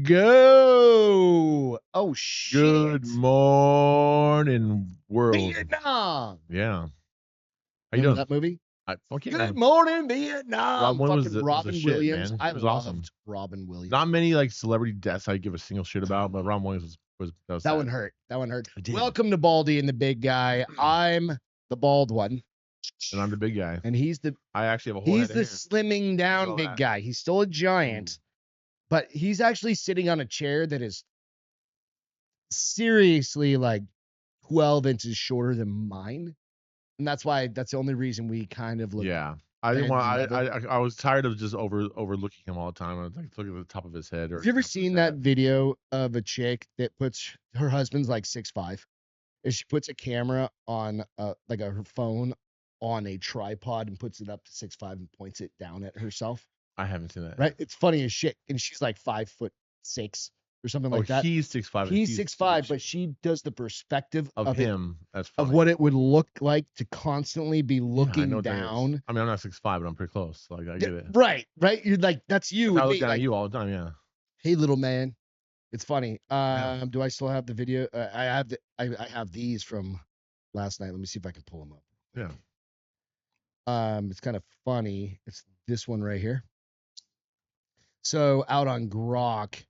go. Oh, shit. Good morning, world. Vietnam. Yeah. How you Remember doing? that movie? Okay. Good morning, Vietnam. Rob Fucking was Robin the shit, Williams. man. I It was loved awesome. Robin Williams. Not many like celebrity deaths I give a single shit about, but Robin Williams was that sad. one hurt. That one hurt. It did. Welcome to Baldy and the Big Guy. I'm the bald one. And I'm the big guy. And he's the I actually have a whole he's head the of hair. slimming down Saw big that. guy. He's still a giant, but he's actually sitting on a chair that is seriously like 12 inches shorter than mine. And that's the only reason we kind of look. Yeah. I didn't want. together. I was tired of just overlooking him all the time. I was like looking at the top of his head. Or Have you ever top of his seen head. that video of a chick that puts her husband's like 6'5", and she puts a camera on her phone on a tripod and puts it up to 6'5" and points it down at herself? I haven't seen that. Right? It's funny as shit. And she's like 5'6" or something like that. He's 6'5". He's 6'5", but she does the perspective of him. That's funny. of what it would look like to constantly be looking I down. I mean, I'm not 6'5", but I'm pretty close. Like I get it. Right. You're like, that's you. I look down at you all the time. Yeah. Hey, little man. It's funny. Yeah. Do I still have the video? I have these from last night. Let me see if I can pull them up. Yeah. It's kind of funny. It's this one right here. So out on Grok,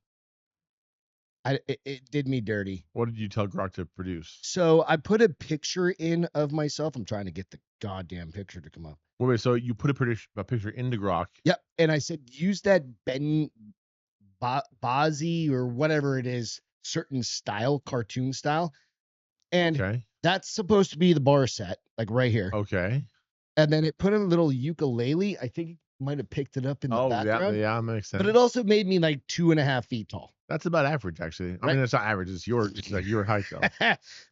it did me dirty. What did you tell Grok to produce? So I put a picture in of myself. I'm trying to get the goddamn picture to come up. Wait. So you put a picture into Grok. Yep. And I said, use that Bazzi or whatever it is, certain style, cartoon style. And that's supposed to be the bar set, like right here. Okay. And then it put a little ukulele. I think it might have picked it up in the background. Yeah, makes sense. But it also made me like 2.5 feet tall. That's about average, actually. I mean, it's not average. It's like your height, though.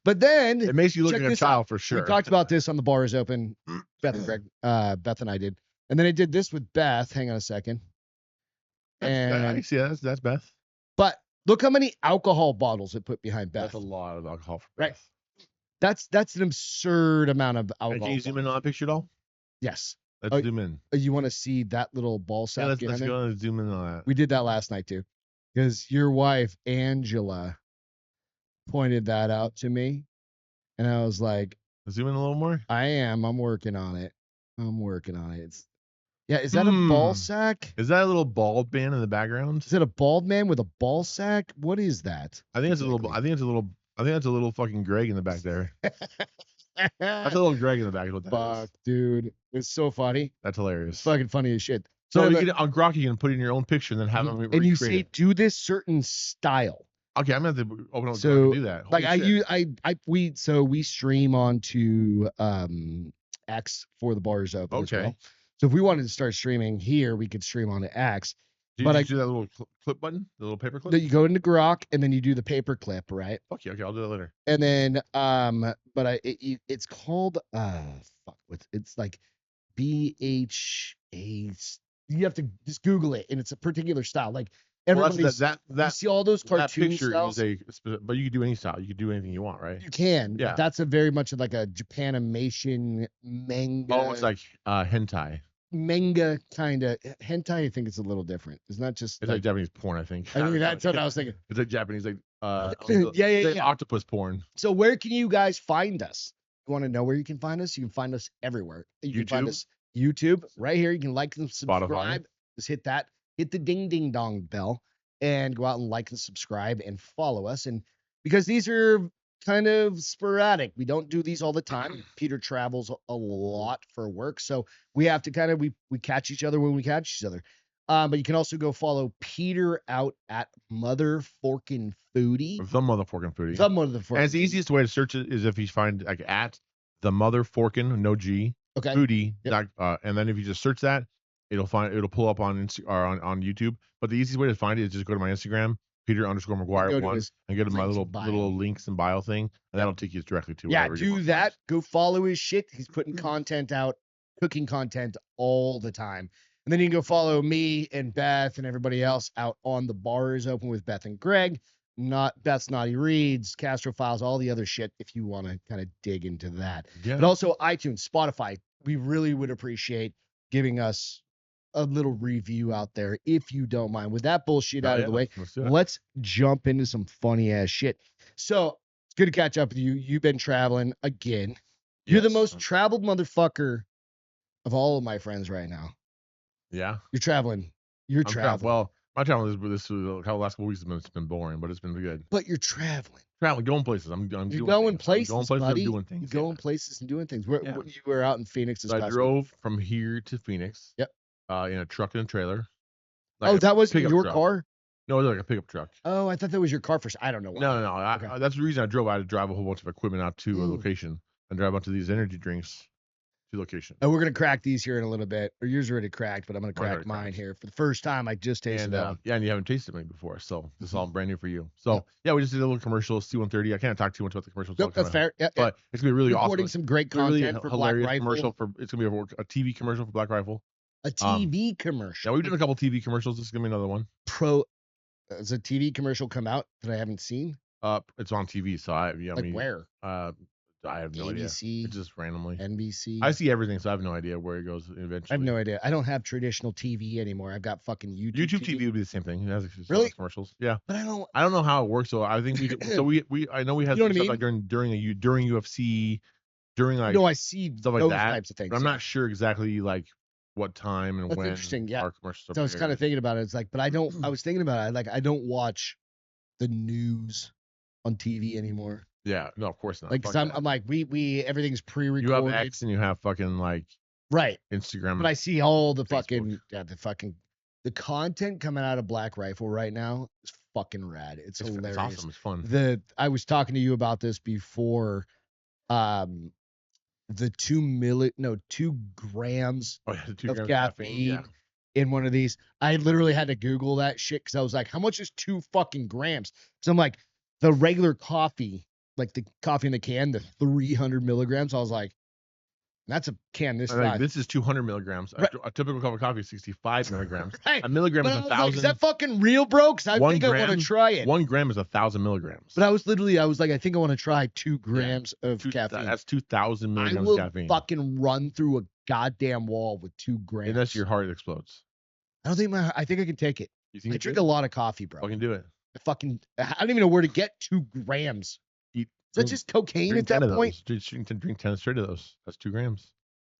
But then it makes you look like a child for sure. We talked about this on the Bars Open. Beth and Greg, Beth and I did. And then I did this with Beth. Hang on a second. I see that's Beth. But look how many alcohol bottles it put behind Beth. That's a lot of alcohol for Beth. Right. That's an absurd amount of alcohol. Can you zoom in on that picture at all? Yes. Let's zoom in. You want to see that little ball sack? Yeah, let's go and zoom in on that. We did that last night too, because your wife Angela pointed that out to me, and I was like, "Zoom in a little more." I'm working on it. Is that a ball sack? Is that a little bald man in the background? Is it a bald man with a ball sack? What is that? I think it's a little fucking Greg in the back there. That's a little Greg in the back. What that Fuck, dude. It's so funny. That's hilarious. It's fucking funny as shit. So you on Grok, you can put in your own picture and then have them recreate and you say, do this certain style. Okay, I'm gonna have to open up Grok and do that. Holy shit. We stream onto X for the Bars Open as well. So if we wanted to start streaming here, we could stream onto X. Do you do that little clip button, the little paper clip? You go into Grok and then you do the paper clip, right? Okay, I'll do that later. And then, it's called it's like BHA. You have to just Google it, and it's a particular style. Like everybody's you see all those cartoon styles. But you can do any style. You can do anything you want, right? You can. Yeah. That's a very much like a Japanimation manga. Almost like hentai. Manga kind of hentai. I think it's a little different. It's not just. It's like Japanese porn, I think. I mean, that's what I was thinking. It's like Japanese, like yeah. octopus porn. So where can you guys find us? You want to know where you can find us? You can find us everywhere. You can find us YouTube right here. You can like and subscribe. Spotify. Just hit that. Hit the ding ding dong bell and go out and like and subscribe and follow us. And because these are kind of sporadic, we don't do these all the time. Peter travels a lot for work, so we have to we catch each other when we catch each other. But you can also go follow Peter out at Motherforkin Foodie. The Motherforkin Foodie. The Motherforkin. And it's the easiest way to search it is if you find like at the Motherforkin, no G. Okay. Foodie. Yep. And then if you just search that, it'll pull up on YouTube. But the easiest way to find it is just go to my Instagram, Peter_McGuire1, and go to my little links and bio thing, and that'll take you directly to wherever you want. Do that. Go follow his shit. He's putting content out, cooking content all the time. And then you can go follow me and Beth and everybody else out on the Bars Open with Beth and Greg. Not Beth's Naughty Reads, Castro Files, all the other shit if you want to kind of dig into that. Yeah. But also iTunes, Spotify. We really would appreciate giving us a little review out there, if you don't mind. With that bullshit out of the way, let's do it. let's jump into some funny ass shit. So it's good to catch up with you. You've been traveling again. You're the most traveled motherfucker of all of my friends right now. Yeah. You're traveling. You're traveling. Well, my travel this last couple weeks it's been boring, but it's been good. But you're traveling. Going places. I'm you're doing going things. places, I'm going places, buddy. I'm doing things. You're going places and doing things. You were out in Phoenix this past I drove from here to Phoenix. Yep. In a truck and a trailer. Like that was your car? No, it was like a pickup truck. Oh, I thought that was your car first. I don't know why. No. Okay. That's the reason I drove. I had to drive a whole bunch of equipment out to a location and drive out to these energy drinks to location. And we're gonna crack these here in a little bit. Or yours already cracked, but I'm gonna crack mine here for the first time. I just tasted that. And you haven't tasted me before, so this is all brand new for you. So we just did a little commercial. C-130. I can't talk too much about the commercial. Nope, that's fair. But it's gonna be really awesome. Recording some great content for Black Rifle. Commercial it's gonna be a TV commercial for Black Rifle. A TV commercial. Yeah, we've done a couple TV commercials. This is gonna be another one. Has a TV commercial come out that I haven't seen? It's on TV, so where? I have no idea. It's just randomly. NBC. I see everything, so I have no idea where it goes eventually. I have no idea. I don't have traditional TV anymore. I've got fucking YouTube. YouTube TV would be the same thing. It has really commercials. Yeah, but I don't know how it works. So I think I know we had stuff like during UFC, during like I see stuff like those that types of things. But I'm not sure exactly like what time and That's when. Interesting. Yeah. Our commercials so I was kind of thinking about it. It's like, but I don't. I was thinking about it. Like I don't watch the news on TV anymore. Yeah, no, of course not. Like, cause I'm like, we everything's pre-recorded. You have X and you have fucking like Instagram. But I see all the Facebook. The content coming out of Black Rifle right now is fucking rad. It's hilarious. It's awesome. It's fun. I was talking to you about this before. The 2 grams of caffeine in one of these. I literally had to Google that shit because I was like, how much is 2 fucking grams? So I'm like, the regular coffee, like the coffee in the can, the 300 milligrams. I was like, that's a can this size. This is 200 milligrams. Right. A typical cup of coffee is 65 milligrams. Right. A milligram is 1,000. Like, is that fucking real, bro? Because I think I want to try it. 1 gram is 1,000 milligrams. But I was like, I think I want to try 2 grams of caffeine. That's 2,000 milligrams of caffeine. I will fucking run through a goddamn wall with 2 grams. Unless your heart explodes. I think I can take it. You think I drink a lot of coffee, bro. Fucking do it. I don't even know where to get 2 grams. Is that just cocaine at that point? Drink 10 straight of those. That's 2 grams.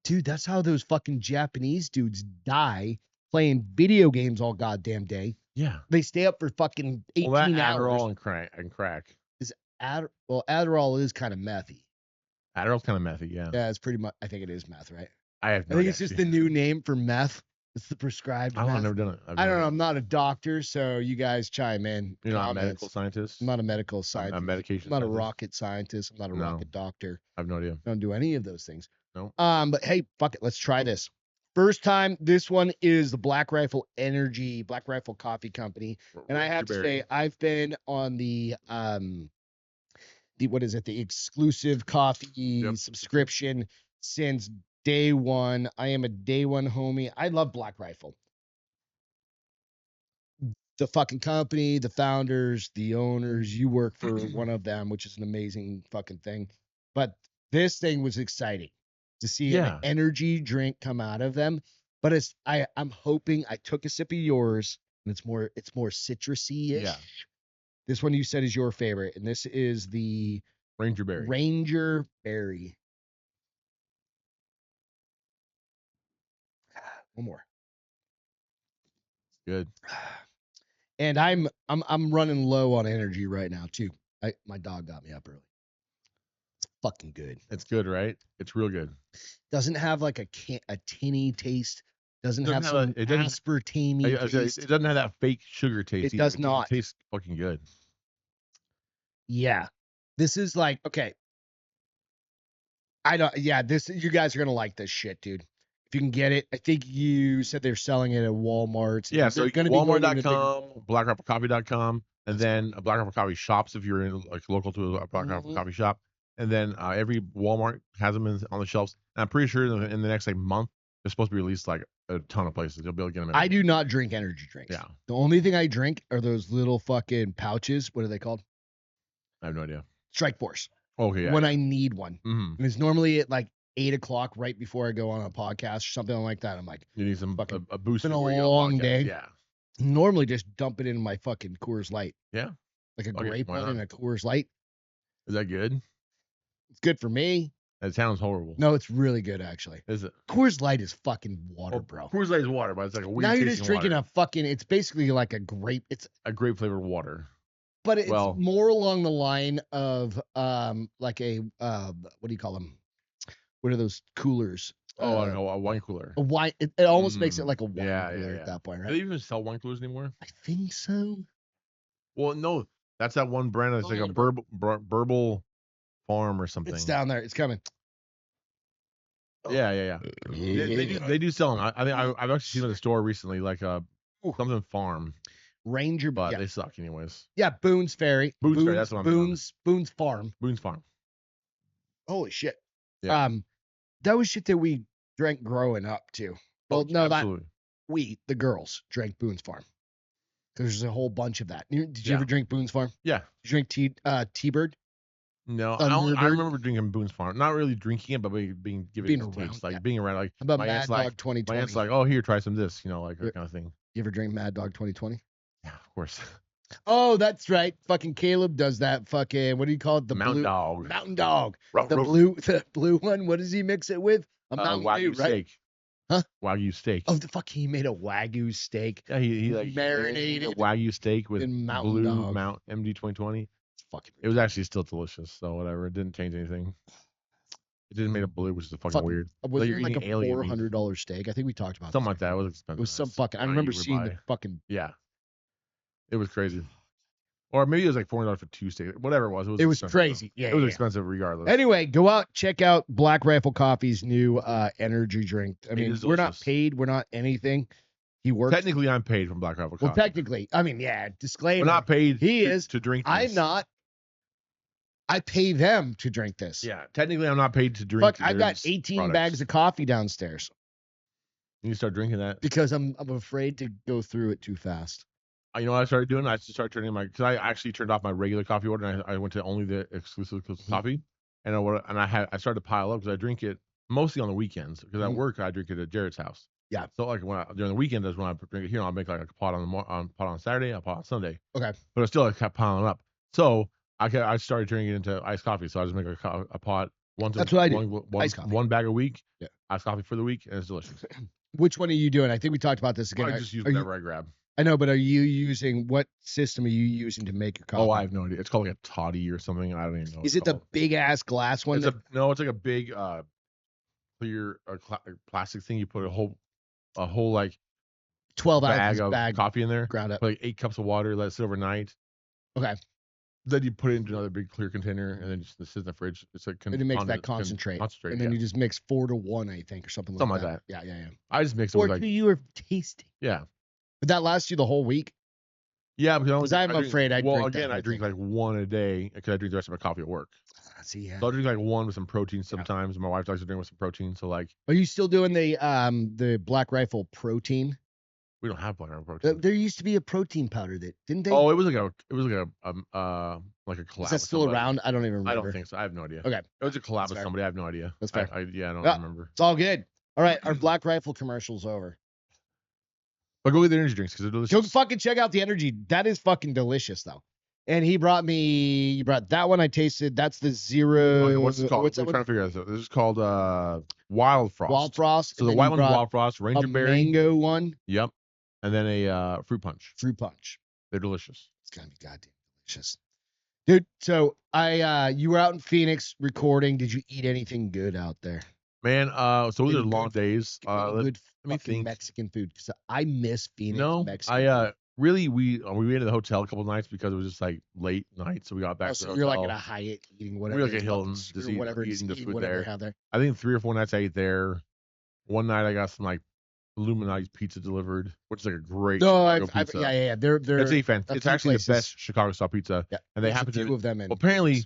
Dude, that's how those fucking Japanese dudes die playing video games all goddamn day. Yeah. They stay up for fucking 18 hours. Adderall and crack. Adderall is kind of methy. Adderall's kind of methy, yeah. Yeah, it's pretty much. I think it is meth, right? I think it's just the new name for meth. It's the prescribed meth. I've never done it. I don't know. I'm not a doctor, so you guys chime in. You're not a medical scientist? I'm not a medical scientist. I'm a medication I'm not a rocket scientist. I'm not a rocket doctor. I have no idea. I don't do any of those things. No. But hey, fuck it. Let's try this. First time. This one is the Black Rifle Coffee Company. And I have to say, I've been on the what is it? The exclusive coffee subscription since day one. I am a day one homie. I love Black Rifle. The fucking company, the founders, the owners, you work for one of them, which is an amazing fucking thing. But this thing was exciting to see an energy drink come out of them. But I'm hoping. I took a sip of yours, and it's more citrusy-ish. Yeah. This one you said is your favorite, and this is the Ranger Berry. Ranger Berry. One more. Good. And I'm running low on energy right now too. My dog got me up early. It's fucking good. It's good, right? It's real good. Doesn't have like a tinny taste. Doesn't have some aspartame taste. It doesn't have that fake sugar taste. It does not. It tastes fucking good. Yeah. This is like, okay. You guys are going to like this shit, dude. If you can get it. I think you said they're selling it at Walmart. Yeah, so Walmart.com, blackriflecoffee.com, and then Black Rifle Coffee shops if you're in like local to a Black Rifle Coffee shop. And then every Walmart has them on the shelves. And I'm pretty sure in the next like month, they're supposed to be released like a ton of places. You'll be able to get them. I do not drink energy drinks. Yeah. The only thing I drink are those little fucking pouches. What are they called? I have no idea. Strike Force. Okay. Yeah, when I need one. Mm-hmm. And it's normally at like 8 o'clock right before I go on a podcast or something like that. I'm like, you need some a boost. Been a before you go on long podcast. day. Yeah. Normally just dump it in my fucking Coors Light. Yeah. Like a Okay, grape why one not? and a Coors Light. Is that good? It's good for me. That sounds horrible. No, it's really good actually. Is it? Coors Light is fucking water, bro. Coors Light is water, but it's like a weird. Now you're just drinking water. a fucking. It's basically like a grape. It's a grape flavored water. But it's more along the line of like a what do you call them? What are those coolers? Oh, I don't know, a wine cooler. A wine. It almost makes it like a wine cooler at that point, right? Do they even sell wine coolers anymore? I think so. Well, no, that's that one brand that's like a Burble Farm or something. It's down there. It's coming. Yeah. They do sell them. I think I've actually seen them at the store recently, like something farm. Ranger, but they suck anyways. Yeah, Boone's Ferry. Boone's Ferry, that's what I'm Boone's Farm. Boone's Farm. Holy shit. Yeah. That was shit that we drank growing up too. Well, no, absolutely. The girls, drank Boone's Farm. There's a whole bunch of that. Did you ever drink Boone's Farm? Yeah. Did you drink T-Bird? No, I remember drinking Boone's Farm. Not really drinking it, but being given a around, taste, like being around. Like about my Mad aunt's Dog like 2020. My aunt's like, oh, here, try some of this, like that kind of thing. You ever drink Mad Dog 2020? Yeah, of course. Oh, that's right. Fucking Caleb does that. Fucking what do you call it? The Mountain Dog. Mountain Dog. Ruff, the ruff. blue one. What does he mix it with? A Mountain Wagyu Dew, right? steak. Huh? Wagyu steak. Oh, the fuck! He made a Wagyu steak. Yeah, he like marinated a Wagyu steak with Mountain blue Dog. Mount MD 2020. It's fucking. It was actually still delicious, so whatever. It didn't change anything. It didn't make it blue, which is fucking weird. Was it like a $400 steak? I think we talked about something like that. It was expensive. It was some fucking. I remember seeing the fucking. Yeah. It was crazy. Or maybe it was like $400 for 2 steaks. Whatever it was. It was crazy. Yeah. It was expensive regardless. Anyway, go out, check out Black Rifle Coffee's new energy drink. I mean, we're not paid. We're not anything. He works. Technically, I'm paid from Black Rifle Coffee. Well, technically. I mean, yeah, disclaimer. We're not paid to drink this. I'm not. I pay them to drink this. Yeah. Technically, I'm not paid to drink. Fuck, I've got 18 bags of coffee downstairs. You need to start drinking that. Because I'm afraid to go through it too fast. You know what I started doing? I started turning because I actually turned off my regular coffee order and I went to only the exclusive coffee, and I started to pile up because I drink it mostly on the weekends because at work I drink it at Jared's house. Yeah. So like during the weekend is when I drink it here. I'll make like a pot on Saturday, a pot on Sunday. Okay. But I still kept piling up. So I started turning it into iced coffee. So I just make a pot once. That's what I do. Iced coffee. One bag a week. Yeah. Iced coffee for the week, and it's delicious. Which one are you doing? I think we talked about this again. I just use whatever I grab. I know, but what system are you using to make your coffee? Oh, I have no idea. It's called like a toddy or something. I don't even know. Is it the big ass glass one? No, it's like a big clear plastic thing. You put a whole like 12 ounce bag of coffee in there. Ground up. Put like 8 cups of water. Let it sit overnight. Okay. Then you put it into another big clear container, and then just sit in the fridge. It's like and it makes that concentrate. And then you just mix 4 to 1, I think, or something like that. Yeah. I just mix it 4 with to you are tasty. Yeah. But that lasts you the whole week? Yeah, because I'm afraid I drink like 1 a day because I drink the rest of my coffee at work. See, yeah. So I'll drink like 1 with some protein sometimes. My wife likes to drink with some protein. So like, are you still doing the Black Rifle protein? We don't have Black Rifle protein. There used to be a protein powder that didn't they? Oh, it was like a collab. Is that still around? I don't even remember. I don't think so. I have no idea. Okay. It was a collab with somebody. I have no idea. That's fair. I don't remember. It's all good. All right, our Black Rifle commercial's over. But go get the energy drinks because they're delicious. Go fucking check out the energy. That is fucking delicious, though. And you brought that one I tasted. That's the zero. What's it called? We're trying to figure out. This is called Wild Frost. Wild Frost. So the white one's Wild Frost, Ranger Berry. Mango one. Yep. And then a Fruit Punch. Fruit Punch. They're delicious. It's gotta be goddamn delicious. Dude, so you were out in Phoenix recording. Did you eat anything good out there? Man, so those are long days. Good Mexican food. Because I miss Phoenix. No, Mexican really we went to the hotel a couple of nights because it was just like late night, so we got back. Oh, so you're like at a Hyatt eating whatever. We were like at Hilton's just eating the food there. There. I think 3 or 4 nights I ate there. One night I got some like Illuminati's pizza delivered, which is like a great pizza. Yeah. It's actually the best Chicago style pizza. Yeah, and they happen to two of them. Well, apparently,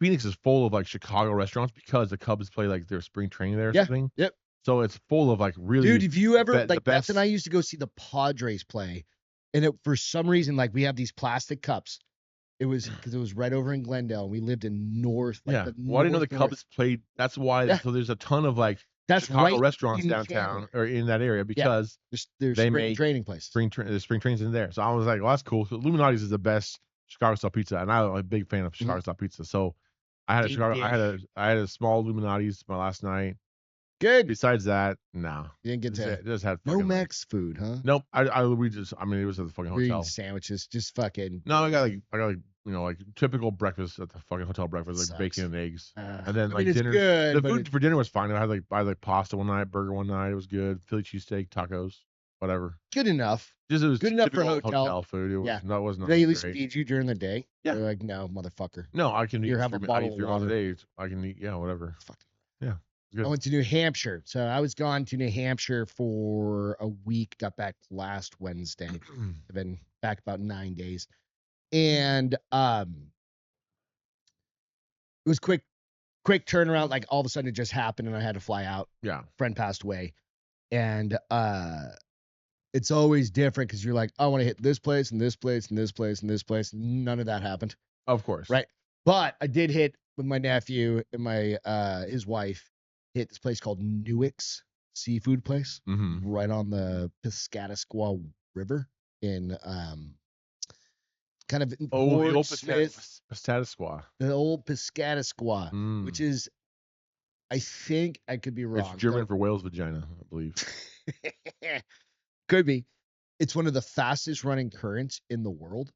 Phoenix is full of like Chicago restaurants because the Cubs play like their spring training there or something. Yep. So it's full of like really. Dude, if you ever Beth and I used to go see the Padres play, and for some reason like we have these plastic cups, It was because it was right over in Glendale. And we lived in north, like Yeah. the Well, I didn't know the north. Cubs played. That's why. Yeah. So there's a ton of like That's Chicago right restaurants in downtown Chandler. or in that area Yeah. because There's they spring make training places. the spring trains in there. So I was like, well, that's cool. So Illuminati's is the best Chicago style pizza, and I'm a big fan of Chicago style pizza. So I had a Deep Chicago. dish. I had a small Illuminati's my last night. Good. Besides that, no. You didn't get to Just had no fucking Mex food, huh? nope. We just. I mean, it was at the fucking Green hotel. sandwiches, just fucking. No, I got like like typical breakfast at the fucking hotel breakfast, like Sucks. bacon and eggs, and I then mean, like it's dinner. good, The but food for dinner was fine. I had like pasta one night, burger one night. It was good. Philly cheesesteak, tacos, whatever. good enough. Just it was Good enough for typical hotel. food. It was Yeah. no, it wasn't. They at least great. feed you during the day. Yeah. They're like, no, motherfucker. No, I can Here, eat have a bottle of 3 meals a water. day. I can eat whatever. Fuck. Yeah. Good. I went to New Hampshire. So I was gone to New Hampshire for a week, got back last Wednesday. I've been back about 9 days. And it was quick turnaround. Like all of a sudden it just happened and I had to fly out. Yeah. Friend passed away. And it's always different because you're like, I want to hit this place and this place and this place and this place. None of that happened. Of course. Right. But I did hit with my nephew and my his wife hit this place called Newick's seafood place right on the Piscataqua River in kind of the old Piscataqua. The old Piscataqua, which is, I think I could be wrong. It's German for whale's vagina, I believe. Could be. It's one of the fastest running currents in the world,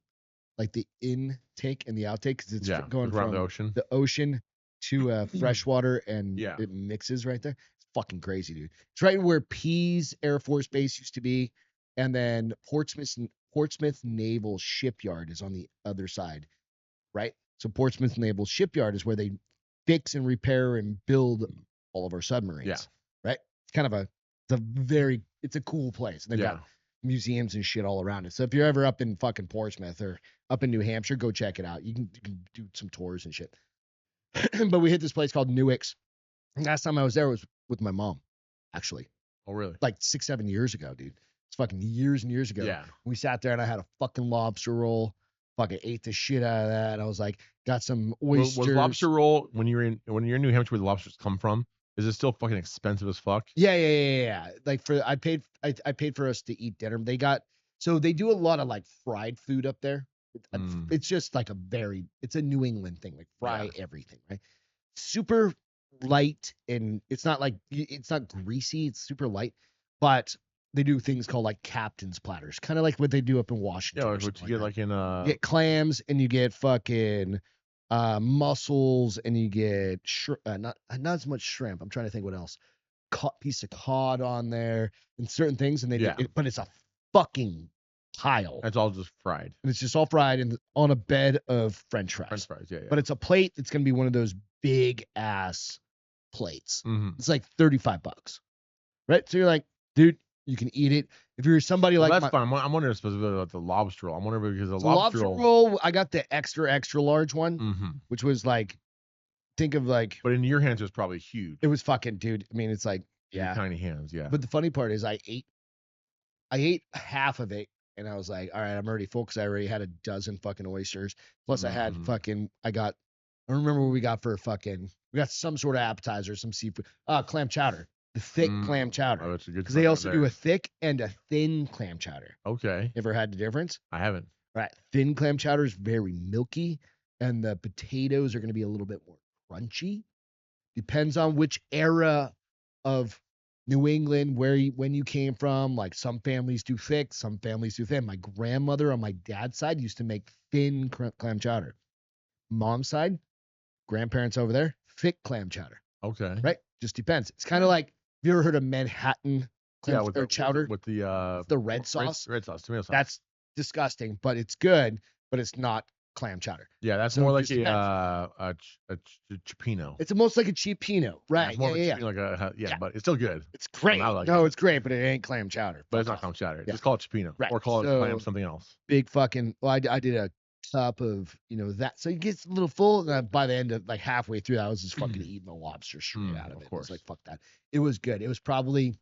like the intake and the outtake, because it's going around from the ocean to freshwater, and Yeah. it mixes right there. It's fucking crazy, dude. It's right where Pease Air Force Base used to be, and then Portsmouth Naval Shipyard is on the other side, right? So Portsmouth Naval Shipyard is where they fix and repair and build all of our submarines. Yeah. Right? It's kind of it's a cool place. And they've got museums and shit all around it. So if you're ever up in fucking Portsmouth or up in New Hampshire, go check it out. You can do some tours and shit. But we hit this place called Newick's. Last time I was there was with my mom, actually. Oh, really? Like 6-7 years ago, dude. It's fucking years and years ago. Yeah. We sat there and I had a fucking lobster roll. Fucking ate the shit out of that. I was like, got some oysters. Was lobster roll when you're in New Hampshire, where the lobsters come from? Is it still fucking expensive as fuck? Yeah. Like I paid for us to eat dinner. They do a lot of like fried food up there. It's just like it's a New England thing, like fry everything, right? Super light, and it's not greasy. It's super light, but they do things called like captain's platters, kind of like what they do up in Washington. Yeah, what you get like in you get clams and you get fucking mussels and you get not as much shrimp. I'm trying to think what else. Piece of cod on there and certain things, and but it's a fucking pile. It's all just fried. And it's just all fried and on a bed of French fries. French fries, yeah. But it's a plate that's gonna be one of those big ass plates. It's like $35, right? So you're like, dude, you can eat it. If you're somebody that's fine. I'm wondering specifically about the lobster roll. I'm wondering because the lobster roll, I got the extra large one, which was like, think of like. But in your hands, it was probably huge. It was fucking, dude. I mean, it's like, yeah, tiny hands, yeah. But the funny part is, I ate half of it, and I was like, all right, I'm already full because I already had a dozen fucking oysters. Plus, I had I don't remember what we got for we got some sort of appetizer, some seafood, clam chowder. The thick clam chowder. Oh, that's a good. Because they also do a thick and a thin clam chowder. Okay. Ever had the difference? I haven't. Right. Thin clam chowder is very milky, and the potatoes are going to be a little bit more crunchy. Depends on which era of New England, when you came from. Like some families do thick, some families do thin. My grandmother on my dad's side used to make thin clam chowder. Mom's side, grandparents over there, thick clam chowder. Okay. Right? Just depends. It's kind of like, have you ever heard of Manhattan chowder? With the red sauce? Red sauce, tomato sauce. That's disgusting, but it's good, but it's not clam chowder. Yeah, that's more like a cioppino. It's almost like a cioppino, right? Yeah. But it's still good. It's great. It's great, but it ain't clam chowder. But it's not clam chowder. Just call it cioppino, right? Or call it clam something else. Big fucking. Well, I did a cup of that, so it gets a little full. And by the end of like halfway through, I was just fucking eating the lobster straight out of it. Of course. I was like, fuck that. It was good. It was probably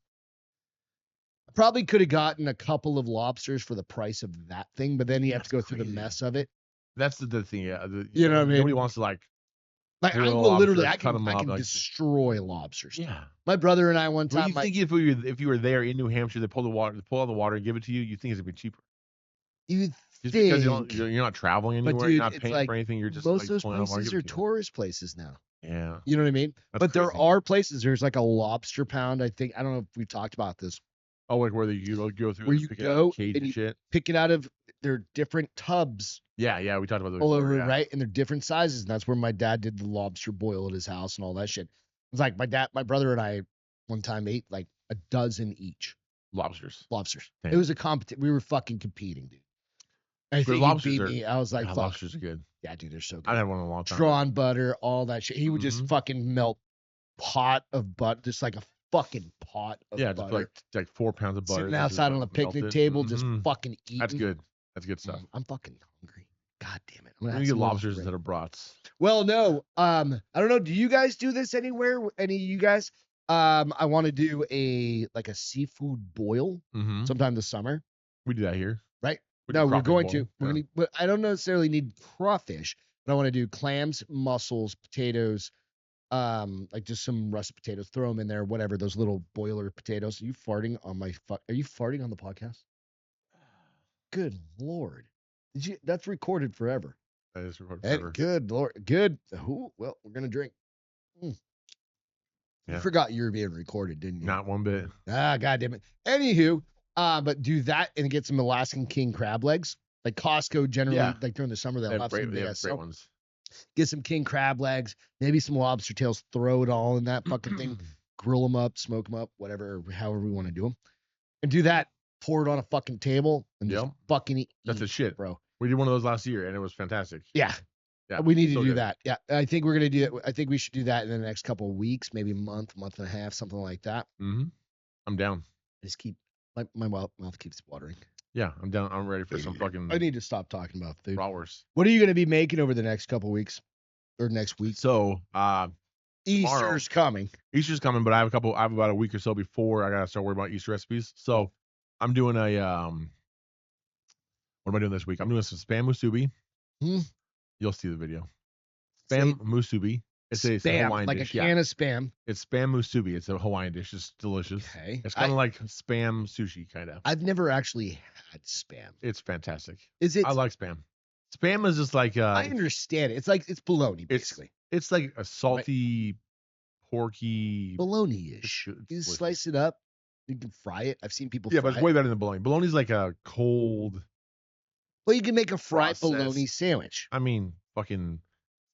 could have gotten a couple of lobsters for the price of that thing, but then you have to go through the mess of it. That's the thing. Yeah, You know what I mean? Nobody wants to like I will lobsters, literally, I cut them up, can like, destroy lobsters. yeah. My brother and I one Well, time, you think if you were there in New Hampshire, they pull out the water and give it to you, you think it's gonna be cheaper. you Just because think, you're not traveling but anywhere, dude, you're not it's paying like for anything, you're just most like of those pulling out the water and places give are it to you. tourist places now. Yeah. You know what I mean? That's But there crazy. are places. There's like a lobster pound. I think I don't know if we've talked about this. Oh, like where you go through Where and you pick it out of go the cage and and you shit. pick it out of their different tubs Yeah, we talked about those all before, over, yeah. right? And they're different sizes. And that's where my dad did the lobster boil at his house and all that shit. It's like my brother and I one time ate like a dozen each. Lobsters. It was a competition. We were fucking competing, dude. I think he beat me. I was like, fuck. Lobsters are good. Yeah, dude, they're so good. I had one in a long time. Drawn butter, all that shit. He would just fucking melt pot of butter, just like a fucking pot of butter. Just like 4 pounds of butter. Sitting outside on a picnic table, just fucking eating. That's good. That's good stuff. I'm fucking hungry. God damn it. I'm gonna get lobsters instead of brats. Well, no. I don't know. Do you guys do this anywhere? Any of you guys? I want to do a seafood boil sometime this summer. We do that here. Right? No, we're going to. We're gonna, but I don't necessarily need crawfish, but I want to do clams, mussels, potatoes, like just some russet potatoes. Throw them in there, whatever. Those little boiler potatoes. Are you farting on Are you farting on the podcast? Good Lord. That's recorded forever. That is recorded forever. Good Lord. Good. Well, we're gonna drink. Yeah. You forgot you were being recorded, didn't you? Not one bit. God damn it. Anywho, but do that and get some Alaskan king crab legs. Like Costco generally, like during the summer, they'll have some great ones. Get some king crab legs, maybe some lobster tails, throw it all in that fucking thing, grill them up, smoke them up, whatever, however we want to do them. And do that, pour it on a fucking table, and just fucking eat. That's the shit, bro. We did one of those last year, and it was fantastic. Yeah. We need to do that. Yeah. I think we're going to do it. I think we should do that in the next couple of weeks, maybe a month and a half, something like that. I'm down. I just my mouth keeps watering. Yeah, I'm down. I'm ready for some fucking. I need to stop talking about food. Bratwurst. What are you going to be making over the next couple of weeks or next week? So, Easter's coming. Easter's coming, but I have about a week or so before I got to start worrying about Easter recipes. So, I'm doing what am I doing this week? I'm doing some spam musubi. You'll see the video. Spam musubi. It's a Hawaiian like dish. A can of spam. It's spam musubi. It's a Hawaiian dish. It's delicious. Okay. It's kind of like spam sushi, kind of. I've never actually had spam. It's fantastic. Is it? I like spam. Spam is just like I understand it. It's bologna, basically. It's like a salty, porky bologna-ish. You slice it up. You can fry it. I've seen people. Yeah, but it's way better than bologna. Bologna's like a cold. Well, you can make a fried bologna sandwich. I mean, fucking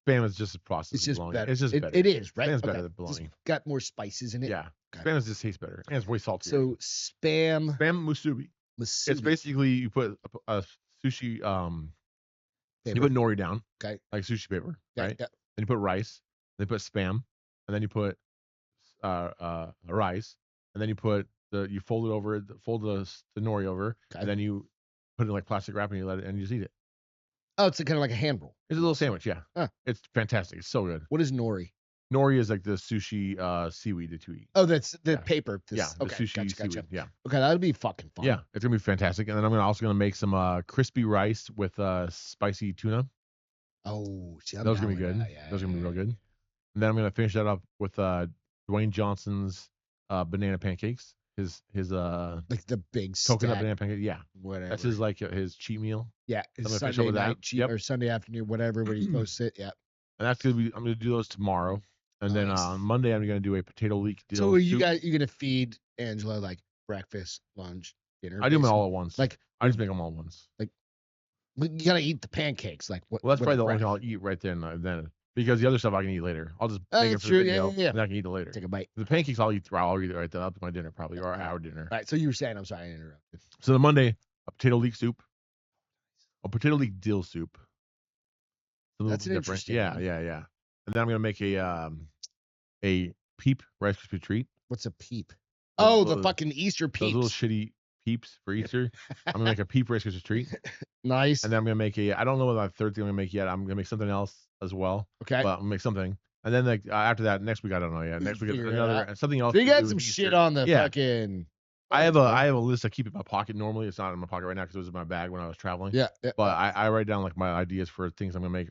spam is just a process. It's just bologna. better. It's just better. It is, right? Spam's better than bologna. It's got more spices in it. Yeah. Okay. Spam just tastes better. And it's way saltier. So spam musubi. It's basically you put a sushi you put nori down. Okay. Like sushi paper, right? Yeah. Then you put rice. Then you put spam. And then you put rice. And then you put you fold it over, fold the nori over, and then you put it in like plastic wrap and you let it and you just eat it. Oh, it's kind of like a hand roll. It's a little sandwich, yeah. Huh. It's fantastic. It's so good. What is nori? Nori is like the sushi seaweed that you eat. Oh, that's the paper. The sushi seaweed. Yeah. Okay, that'll be fucking fun. Yeah, it's gonna be fantastic. And then I'm also gonna make some crispy rice with spicy tuna. Oh, see, those are gonna be good. Those are gonna be real good. And then I'm gonna finish that up with Dwayne Johnson's banana pancakes. His like the big coconut banana pancake. Yeah, whatever. That's his cheat meal. Yeah, his Sunday night cheat or Sunday afternoon, whatever, where you post it. Yeah. And that's I'm gonna do those tomorrow. And then on Monday I'm gonna do a potato leek deal. So are you gonna feed Angela like breakfast, lunch, dinner? I do them all at once. Like I just make them all at once. Like you gotta eat the pancakes. Like what? Well, that's probably the only thing I'll eat right then. Because the other stuff I can eat later. I'll just make it for the video, and I can eat it later. Take a bite. The pancakes I'll eat it right then. I'll do my dinner probably, or our dinner. All right. So you were saying, I'm sorry I interrupted. So the Monday, a potato leek soup, a potato leek dill soup. That's an interesting. Yeah. And then I'm gonna make a peep Rice Krispie treat. What's a peep? Oh, the fucking Easter peeps. Those little shitty peeps for Easter. I'm gonna make a peep Rice Krispie treat. Nice. And then I'm gonna make I don't know what my third thing I'm gonna make yet. I'm gonna make something else as well. Okay. But I'm gonna make something. And then after that, next week I don't know yet. Next week something else. So you got some shit on the fucking. I have a list I keep in my pocket normally. It's not in my pocket right now because it was in my bag when I was traveling. Yeah. But I write down like my ideas for things I'm gonna make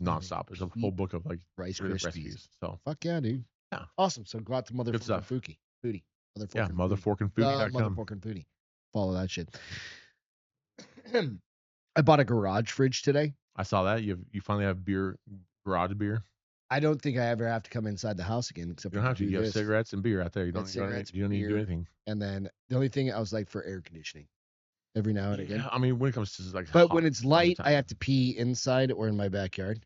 nonstop. There's a whole book of like Rice recipes. So fuck yeah, dude. yeah, Awesome. So go out to good stuff. Foodie. Yeah, motherforkingfoodie.com. Foodie. Follow that shit. I bought a garage fridge today. I saw that you finally have garage beer. I don't think I ever have to come inside the house again, except you don't have to. You have cigarettes and beer out there. You don't need to do anything. And then the only thing I was like for air conditioning, every now and again. Yeah, I mean when it comes to like, but when it's light, I have to pee inside or in my backyard.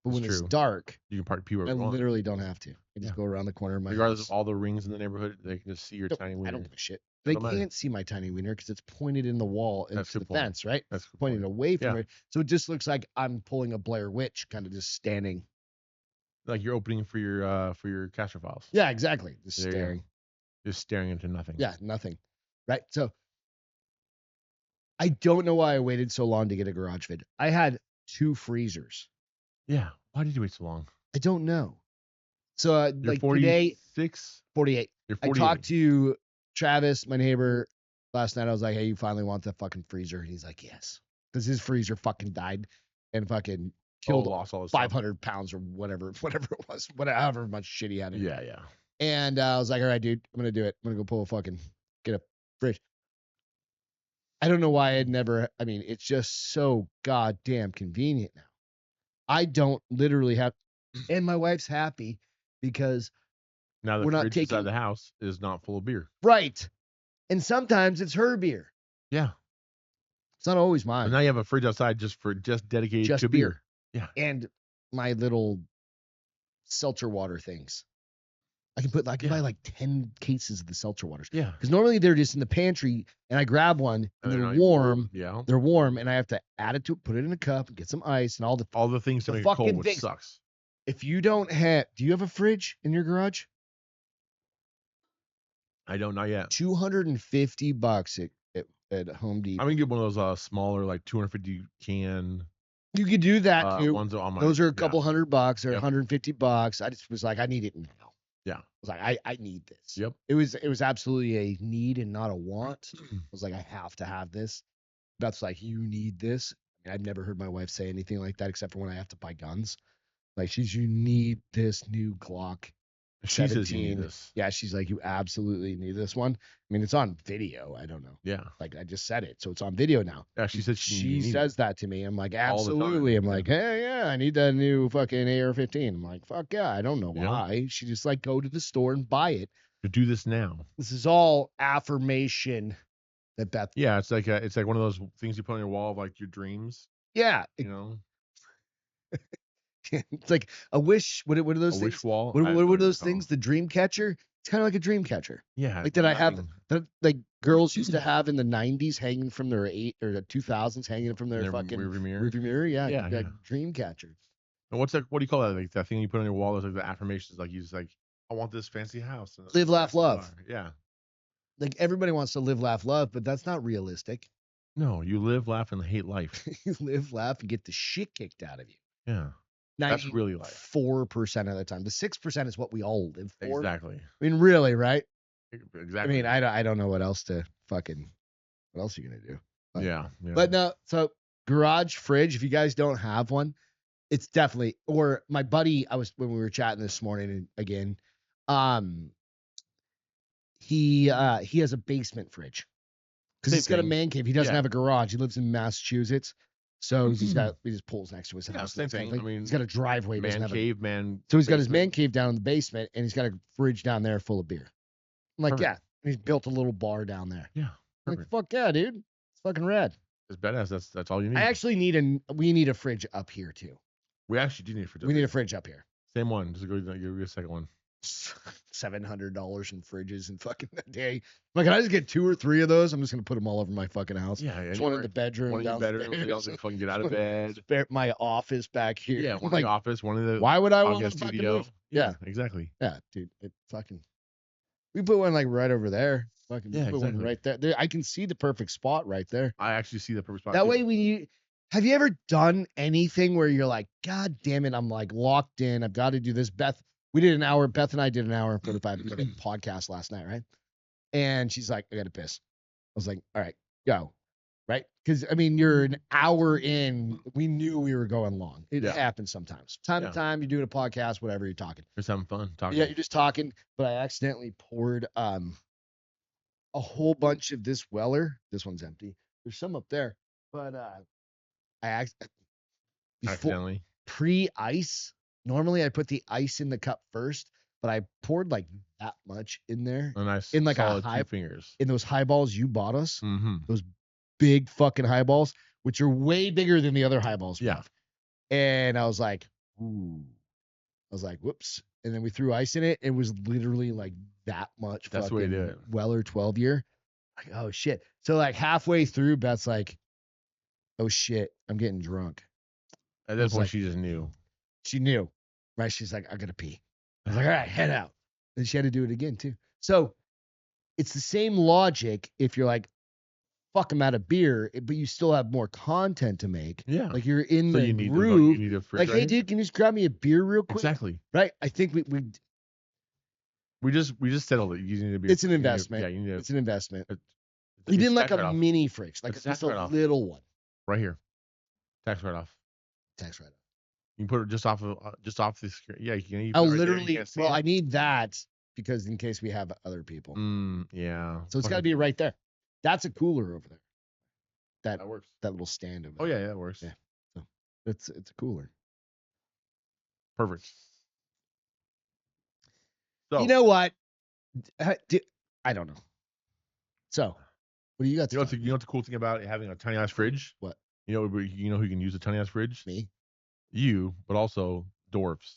But when it's dark, you can pee where you want. I literally don't have to. I just go around the corner of my regardless house. of all the rings in the neighborhood, they can just see your tiny wiener. I don't give a shit. They can't see my tiny wiener because it's pointed in the wall into the fence, right? That's pointed away from it. So it just looks like I'm pulling a Blair Witch, kind of just standing. Like you're opening for your capture files. Yeah, exactly. Just staring. Just staring into nothing. Yeah, nothing. Right. So I don't know why I waited so long to get a garage fridge. I had 2 freezers. Yeah. Why did you wait so long? I don't know. So you're like 46? today, 48. You're 48. I talked to Travis, my neighbor, last night. I was like, "Hey, you finally want the fucking freezer?" And he's like, "Yes," because his freezer fucking died and fucking killed lost all 500 pounds or whatever it was, however much shit he had in it. Yeah. And I was like, "All right, dude, I'm gonna do it. I'm gonna go get a fridge." I don't know why I'd never. I mean, it's just so goddamn convenient now. I don't literally have, and my wife's happy because now the fridge inside the house is not full of beer. Right. And sometimes it's her beer. Yeah. It's not always mine. And now you have a fridge outside just dedicated to beer. Yeah. And my little seltzer water things. I can buy like 10 cases of the seltzer waters. Yeah. Because normally they're just in the pantry and I grab one and they're warm. Yeah. They're warm and I have to add it to it, put it in a cup, and get some ice and all the things to make it cold, which sucks. If you don't have, do you have a fridge in your garage? I don't, not yet. $250 at Home Depot. I'm gonna get one of those smaller, like 250 can. You could do that too. Those are a couple $100 or $150. I just was like, I need it now. Yeah. I was like, I need this. Yep. It was absolutely a need and not a want. I was like, I have to have this. Beth's like, you need this. I've never heard my wife say anything like that except for when I have to buy guns. Like you need this new Glock. She says you need this. Yeah, she's like, you absolutely need this one. I mean, it's on video. I don't know. Yeah. Like I just said it, so it's on video now. Yeah, she said she says that to me. I'm like, absolutely. I'm like, hey, yeah, I need that new fucking AR-15. I'm like, fuck yeah, I don't know why. She just like go to the store and buy it. To do this now. This is all affirmation that Beth. Yeah, it's like one of those things you put on your wall of like your dreams. Yeah. You know. It's like a wish. What are those things? Wish wall. What are those things? The dream catcher. It's kind of like a dream catcher. Yeah. Like that I have that like girls used to have in the 90s hanging from their 2000s hanging from their fucking rearview mirror. Yeah. Dream catcher. And what do you call that? Like that thing you put on your wall is like the affirmations. Like you just like, I want this fancy house. Live, laugh, love. Yeah. Like everybody wants to live, laugh, love, but that's not realistic. No, you live, laugh, and hate life. You live, laugh, and get the shit kicked out of you. Yeah. That's really life. 4% of the time. The 6% is what we all live for. Exactly. I mean, really, right? Exactly. I mean, I don't know what else are you gonna do? Yeah. But no, so garage fridge, if you guys don't have one, it's definitely, or my buddy, when we were chatting this morning again, he has a basement fridge. Because he's got a man cave. He doesn't have a garage. He lives in Massachusetts. So he just pulls next to his house. Same thing. I mean, he's got a driveway. So he's got his man cave down in the basement, and he's got a fridge down there full of beer. I'm like, perfect. Yeah. And he's built a little bar down there. Yeah. I'm like, fuck yeah, dude. It's fucking rad. It's badass. That's all you need. I actually we need a fridge up here too. We actually do need a fridge. We need a fridge up here. Same one. Just go get a second one. $700 in fridges in fucking a day. Like, can I just get 2 or 3 of those? I'm just gonna put them all over my fucking house. Yeah, just one in the bedroom. One in the bedroom. Fucking get out of bed. My office back here. Yeah, one in the office. One in the. Why would I want a studio? Fucking yeah, exactly. Yeah, dude. It fucking. We put one like right over there. Fucking put one right there. I can see the perfect spot right there. I actually see the perfect spot. That way have you ever done anything where you're like, God damn it, I'm like locked in. I've got to do this. Beth and I did an hour and 45-minute podcast last night, right? And she's like, I got to piss. I was like, all right, go. Right? Because, I mean, you're an hour in. We knew we were going long. It happens sometimes. Time to time, you're doing a podcast, whatever, you're talking. Just having fun talking. Yeah, you're just talking. But I accidentally poured a whole bunch of this Weller. This one's empty. There's some up there. But I accidentally pre-ice. Normally, I put the ice in the cup first, but I poured like that much in there. A nice in like solid a high 2 fingers. In those highballs you bought us. Mm-hmm. Those big fucking highballs, which are way bigger than the other highballs. Yeah. And I was like, ooh. I was like, whoops. And then we threw ice in it. It was literally like that much. That's the way to do it. Weller 12 year. Like, oh shit. So like halfway through, Beth's like, oh shit, I'm getting drunk. At that point, she just knew. She knew, right? She's like, I gotta pee. I was like, all right, head out. And she had to do it again too. So it's the same logic if you're like, fuck them out of beer, but you still have more content to make. Yeah. Like you're in so the you need groove. You need a like, hey, dude, can you just grab me a beer real quick? Exactly. Right. I think we just settled it. You need a beer. It's an investment. It's an investment. We did like a mini fridge, like just a little one. Right here. Tax write-off. Tax write-off. You can put it just off the screen. Yeah, you can. I'll literally. Well, I need that because in case we have other people. Yeah. So it's got to be right there. That's a cooler over there. That works. That little stand over there. there. Oh yeah, that works. Yeah. So it's a cooler. Perfect. So you know what? I don't know. So what do you got? You know what the cool thing about having a tiny ass fridge? What? You know who can use a tiny ass fridge? Me. You, but also dwarves.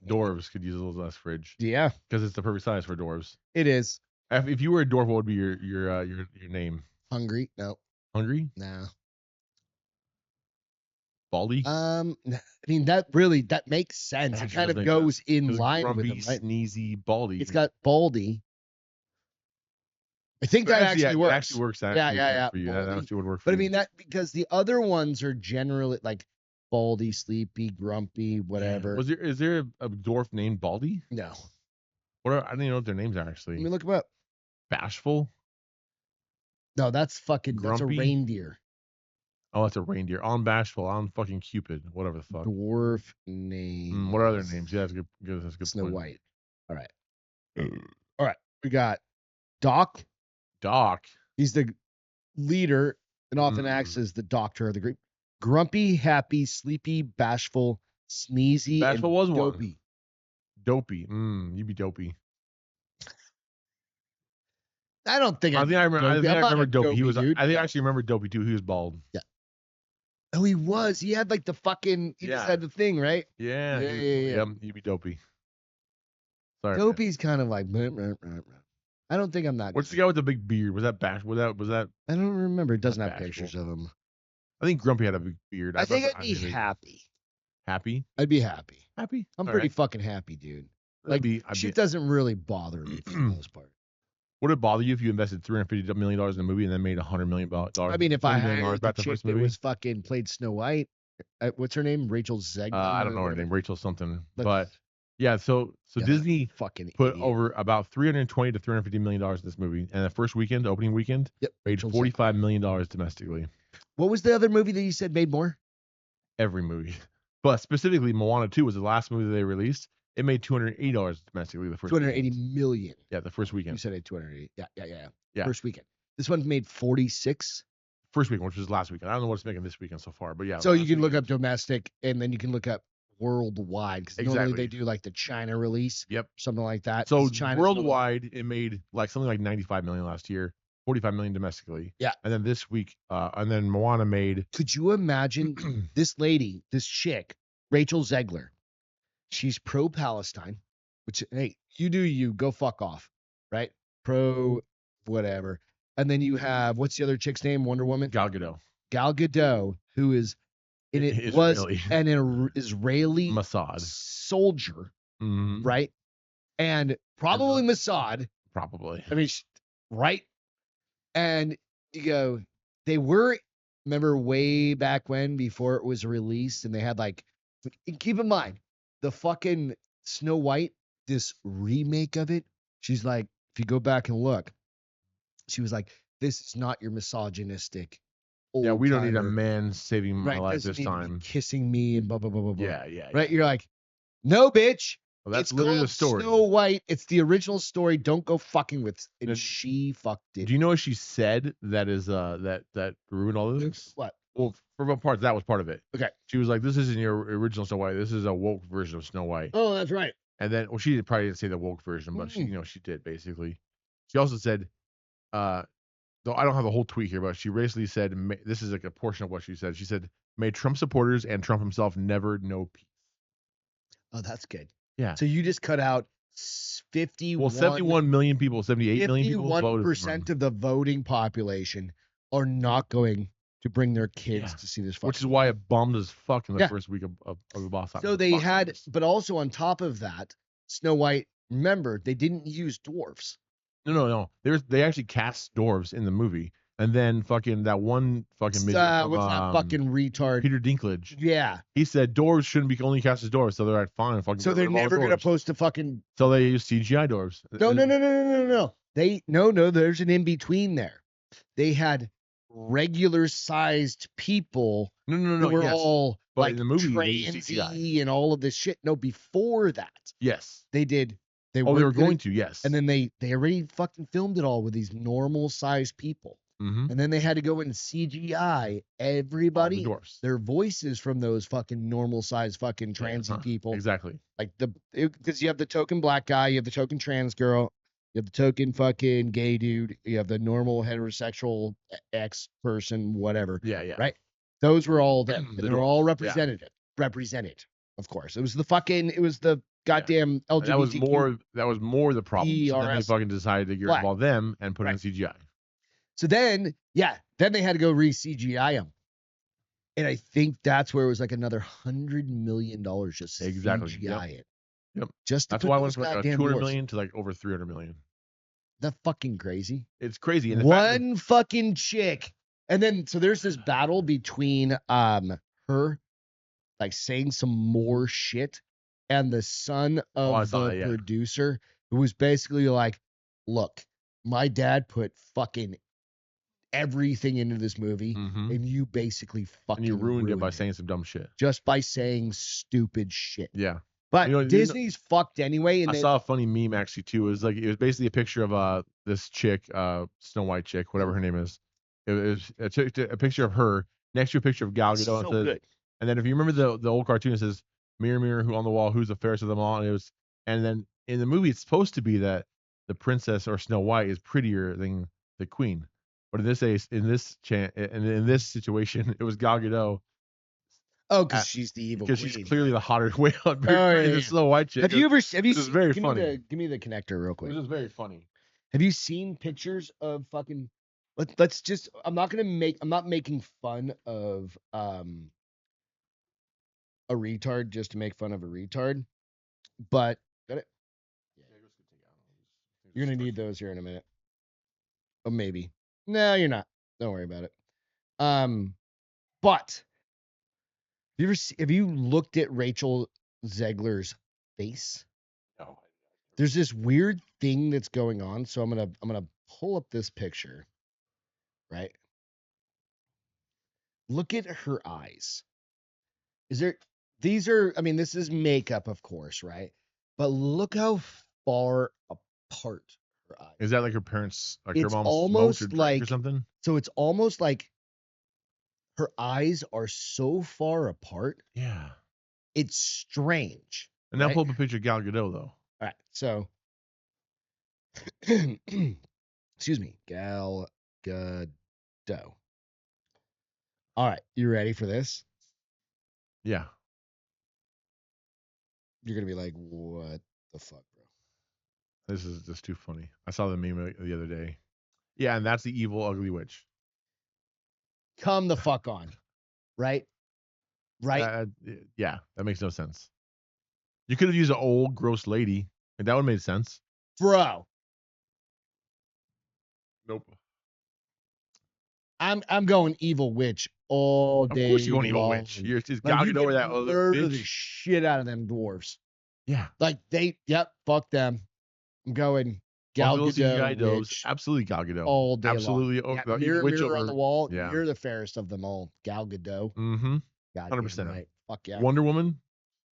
Dwarves could use a little less fridge. Yeah. Because it's the perfect size for dwarves. It is. If you were a dwarf, what would be your name? Hungry? No. Hungry? No. Baldy? I mean that makes sense. It kind of goes in line with them, right? Sneezy, Baldy. It's got Baldy. I think that actually works. It actually works. Yeah. For you. That actually would work for you. But you. I mean that because the other ones are generally like Baldy, Sleepy, Grumpy, whatever. Yeah. Is there a dwarf named Baldy? No. I don't even know what their names are actually. Let me look them up. Bashful? No, that's fucking Grumpy? That's a reindeer. Oh, that's a reindeer. On Bashful, on fucking Cupid, whatever the fuck. Dwarf name. What are their names? Yeah, that's good. That's a good. Snow White. All right. All right. We got Doc. He's the leader and often acts as the doctor of the group. Grumpy, Happy, Sleepy, Bashful, Sneezy, Bashful was Dopey. Dopey. You be Dopey. I don't think I remember Dopey. He was. Dude. I think I actually remember Dopey too. He was bald. Yeah. Oh, he was. He had like the fucking. He just had the thing, right? Yeah. You be Dopey. Sorry. Dopey's kind of like. I don't think I'm that. What's the guy with the big beard? Was that Bash? Was that? I don't remember. It doesn't have pictures of him. I think Grumpy had a big beard. I think I'd be happy. Happy? I'd be happy. Happy? I'm pretty fucking happy, dude. Like, shit doesn't really bother me for the most part. Would it bother you if you invested $350 million in a movie and then made $100 million? I mean, if I hired the chick that was fucking played Snow White, what's her name? Rachel Zegler? I don't know her name. Rachel something. But yeah, so Disney fucking put over about $320 to $350 million in this movie, and the first weekend, opening weekend, made $45 million domestically. What was the other movie that you said made more? Every movie, but specifically Moana 2 was the last movie they released. It made $280 domestically the first. $280 million. Yeah, the first weekend. You said it 280. Yeah. First weekend. This one made 46. First weekend, which was last weekend. I don't know what it's making this weekend so far, but yeah. So you can look up domestic, and then you can look up worldwide because normally they do like the China release. Yep. Something like that. So worldwide, it made like something like $95 million last year. 45 million domestically. Yeah. And then this week, and then Moana made. Could you imagine this lady, this chick, Rachel Zegler? She's pro-Palestine, which, hey, you do you, go fuck off, right? Pro whatever. And then you have, what's the other chick's name? Wonder Woman? Gal Gadot. Gal Gadot, who is, and it was an Israeli Mossad soldier, right? And probably Mossad. Probably. I mean, right? And you go, they were, remember way back when, before it was released, and they had like, keep in mind, the fucking Snow White, this remake of it, she's like if you go back and look, she was like, "This is not your misogynistic old Yeah, we don't need a timer, man saving my right? life Doesn't this need to be time. kissing me and blah blah blah blah blah." Yeah, yeah, Right? yeah. You're like, "No, bitch. Well, that's It's literally the called story. Snow White. It's the original story. Don't go fucking with." And Then- she fucked it. Do you know what she said that is that ruined all of this? What? Well, for what part, that was part of it. Okay. She was like, "This isn't your original Snow White. This is a woke version of Snow White." Oh, that's right. And then, well, she probably didn't say the woke version, but she, she did basically. She also said, though I don't have the whole tweet here, but she basically said, this is like a portion of what she said. She said, "May Trump supporters and Trump himself never know peace." Oh, that's good. Yeah. So you just cut out 51. Well, 71 million people, 78 million people voted. 51% of the voting population are not going to bring their kids to see this. Which is why it bombed as fuck in the first week of the boss. So they had, but also on top of that, Snow White. Remember, they didn't use dwarfs. No. They actually cast dwarves in the movie, and then fucking that one fucking midget from, what's that fucking retard? Peter Dinklage. Yeah. He said dwarves shouldn't be only cast as dwarves, so they're like, fine, fucking. So they're never gonna post a fucking. So they use CGI dwarves. No. No. There's an in between there. They had regular sized people. No. That were all but like in the movie, transy and all of this shit. No, before that. Yes. They did. They were going to, yes. And then they already fucking filmed it all with these normal sized people. Mm-hmm. And then they had to go and CGI everybody, their voices from those fucking normal sized fucking transy people. Exactly. Like because you have the token black guy, you have the token trans girl, you have the token fucking gay dude, you have the normal heterosexual ex person, whatever. Yeah. Right? Those were all them. They were all represented, of course. It was the goddamn LGBTQ. That was more the problem. So then they fucking decided to get rid of all them and put in CGI. So then they had to go re-CGI them. And I think that's where it was like another $100 million just CGI it. Yep. Just that's why it went from like 200 million to like over 300 million. That's fucking crazy. It's crazy. And one fucking chick. And then so there's this battle between her like saying some more shit and the son of the producer, who was basically like, "Look, my dad put fucking everything into this movie, and you basically fucking ruined it by saying some dumb shit. Just by saying stupid shit." Yeah. But Disney's fucked anyway. And I saw a funny meme actually too. It was basically a picture of this chick, Snow White chick, whatever her name is. It was a picture of her next to a picture of Gal Gadot. So and then if you remember the old cartoon, it says, "Mirror, mirror, who on the wall, who's the fairest of them all?" And then in the movie, it's supposed to be that the princess or Snow White is prettier than the queen. But in this situation, it was Gal Gadot. Oh, because she's the evil queen. Because she's clearly the hotter whale. The Snow White chick. Have you seen? This is very funny. Give me the connector real quick. This is very funny. Have you seen pictures of fucking? Let's just. I'm not making fun of a retard just to make fun of a retard, but got it. You're gonna need those here in a minute. Oh, maybe. No, you're not. Don't worry about it. But have you looked at Rachel Zegler's face? No. There's this weird thing that's going on. So I'm gonna pull up this picture. Right. Look at her eyes. This is makeup, of course, right? But look how far apart her eyes. Is that like her parents, like her mom almost smoked or like or something? So it's almost like her eyes are so far apart. Yeah. It's strange. And now pull up a picture of Gal Gadot, though. All right. So, excuse me, Gal Gadot. All right. You ready for this? Yeah. You're going to be like, what the fuck, bro? This is just too funny. I saw the meme the other day. Yeah, and that's the evil, ugly witch. Come the fuck on. Right? Yeah, that makes no sense. You could have used an old, gross lady, and that would have made sense. Bro. Nope. I'm going evil witch all day. Of course you're going evil witch. You're just gouging over that other bitch. The shit out of them dwarves. Yeah. Like fuck them. I'm going Gal Those CGI Gadot, does witch, absolutely Gal Gadot. all day Absolutely. long. Oh, Mirror, witch mirror on over. the wall. Yeah. You're the fairest of them all. Gal Gadot. Mm-hmm. Goddamn 100%. right. Fuck yeah. Wonder Woman,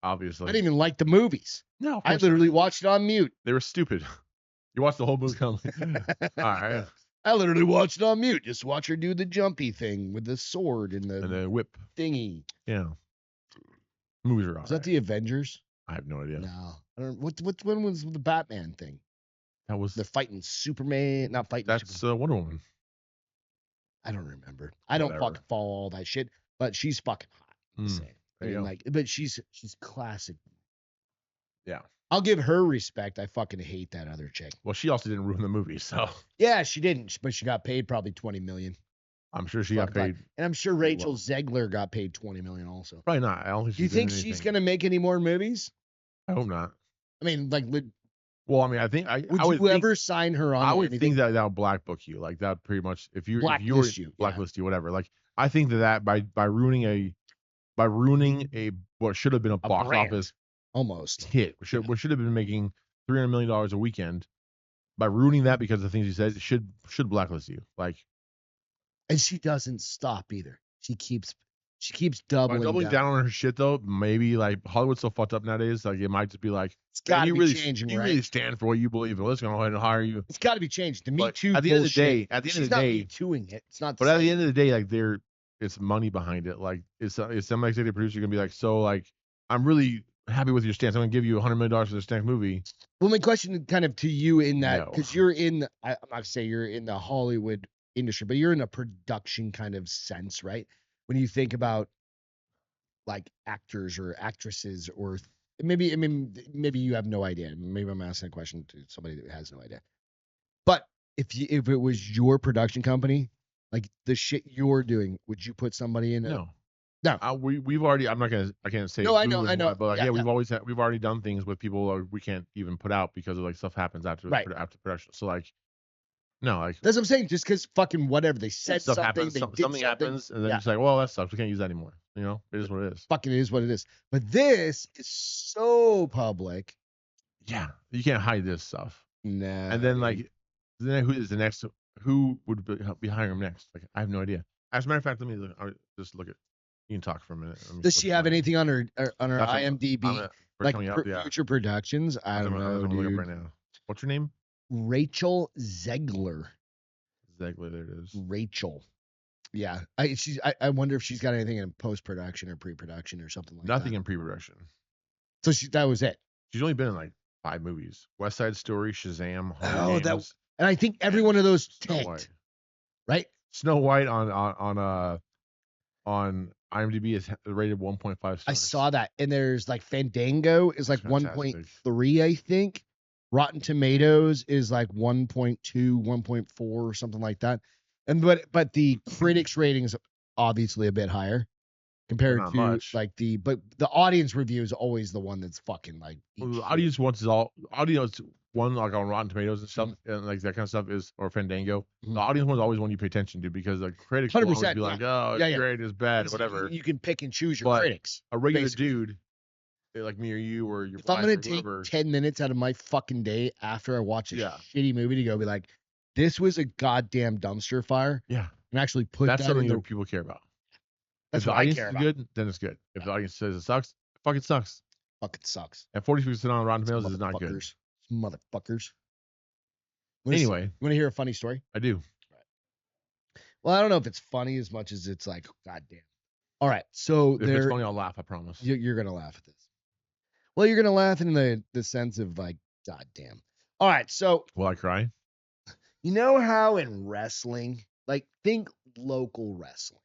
I obviously. didn't even like the movies. No, of I course literally not. watched it on mute. They were stupid. You watched the whole movie. All right. I literally watched it on mute. Just watch her do the jumpy thing with the sword and the whip thingy. Yeah. Movies are all Was that the Avengers? I have no idea. No. I don't. What one was the Batman thing? That was. They're fighting Superman. Not fighting. That's Wonder Woman. I don't remember. I don't fucking follow all that shit. But she's fucking hot. I mean, like, but she's classic. Yeah. I'll give her respect. I fucking hate that other chick. Well, she also didn't ruin the movie, so. Yeah, she didn't, but she got paid probably $20 million. I'm sure she got paid. And I'm sure Rachel Zegler got paid $20 million also. Probably not. I don't think. Do you think she's gonna make any more movies? I hope not. I mean, like, well, I mean, I think would you ever sign her on? I would think that would black book you, like that. Pretty much, if you blacklist you, whatever. Like, I think that by ruining a what should have been a box office almost hit, what should have been making $300 million a weekend, by ruining that because of the things you said, should blacklist you. Like, and she doesn't stop either. She keeps doubling down on her shit though. Maybe like Hollywood's so fucked up nowadays. Like, it might just be like, it's got to be really changing. You really stand for what you believe in. Let's go ahead and hire you. It's got to be changed. The Me Too. At the end of the day, she's not Me Tooing it. It's not. But at the end of the day, like, it's money behind it. Like, it's some executive producer gonna be like, so like, I'm really happy with your stance. I'm gonna give you $100 million for this next movie. Well, my question kind of to you in that, because you're in, I'm not gonna say you're in the Hollywood industry, but you're in a production kind of sense, right? When you think about like actors or actresses, or maybe you have no idea. Maybe I'm asking a question to somebody that has no idea. But if it was your production company, like the shit you're doing, would you put somebody in? No. We've already. I can't say. No, I know. But like, we've already done things with people we can't even put out because of like stuff happens after production. So like, no, like that's what I'm saying. Just because fucking whatever they said, stuff something happens, something happens, and then it's like, well, that sucks. We can't use that anymore. You know, it is what it is. Fucking, it is what it is. But this is so public. Yeah, you can't hide this stuff. No. And then like, then who is the next? Who would be hiring him next? Like, I have no idea. As a matter of fact, let me just look at. You can talk for a minute. Does she have anything on her IMDb? Like future productions? I don't know, dude. Look up right now. What's your name? Rachel Zegler. There it is. Rachel. Yeah. I wonder if she's got anything in post-production or pre-production or something like that. Nothing in pre-production. So that was it. She's only been in like 5 movies. West Side Story, Shazam, and I think every one of those tanked. Right? Snow White on IMDb is rated 1.5 stars. I saw that. And there's like Fandango is like 1.3, I think. Rotten Tomatoes is like 1.2, 1.4, or something like that. And but the critics ratings obviously a bit higher compared to much. Like but the audience review is always the one that's fucking like. Well, the audience one like on Rotten Tomatoes and stuff, and like that kind of stuff is, or Fandango. The audience one's always one you pay attention to, because the critics will always be like, oh, it's great, it's bad, whatever. You can pick and choose your critics. A regular dude like me or you or your. If I'm gonna take 10 minutes out of my fucking day after I watch a shitty movie to go be like, this was a goddamn dumpster fire. Yeah. And actually put that's something that people care about. That's if the audience is good, then it's good. If the audience says it sucks, fucking sucks. Fucking sucks. And 40% on Rotten Tomatoes is not good. Motherfuckers. Anyway, you want to hear a funny story? I do. Well, I don't know if it's funny as much as it's like, goddamn. All right, so if it's funny, I'll laugh. I promise. You're gonna laugh at this. Well, you're gonna laugh in the sense of like, goddamn. All right, so. Will I cry? You know how in wrestling, like, think local wrestling.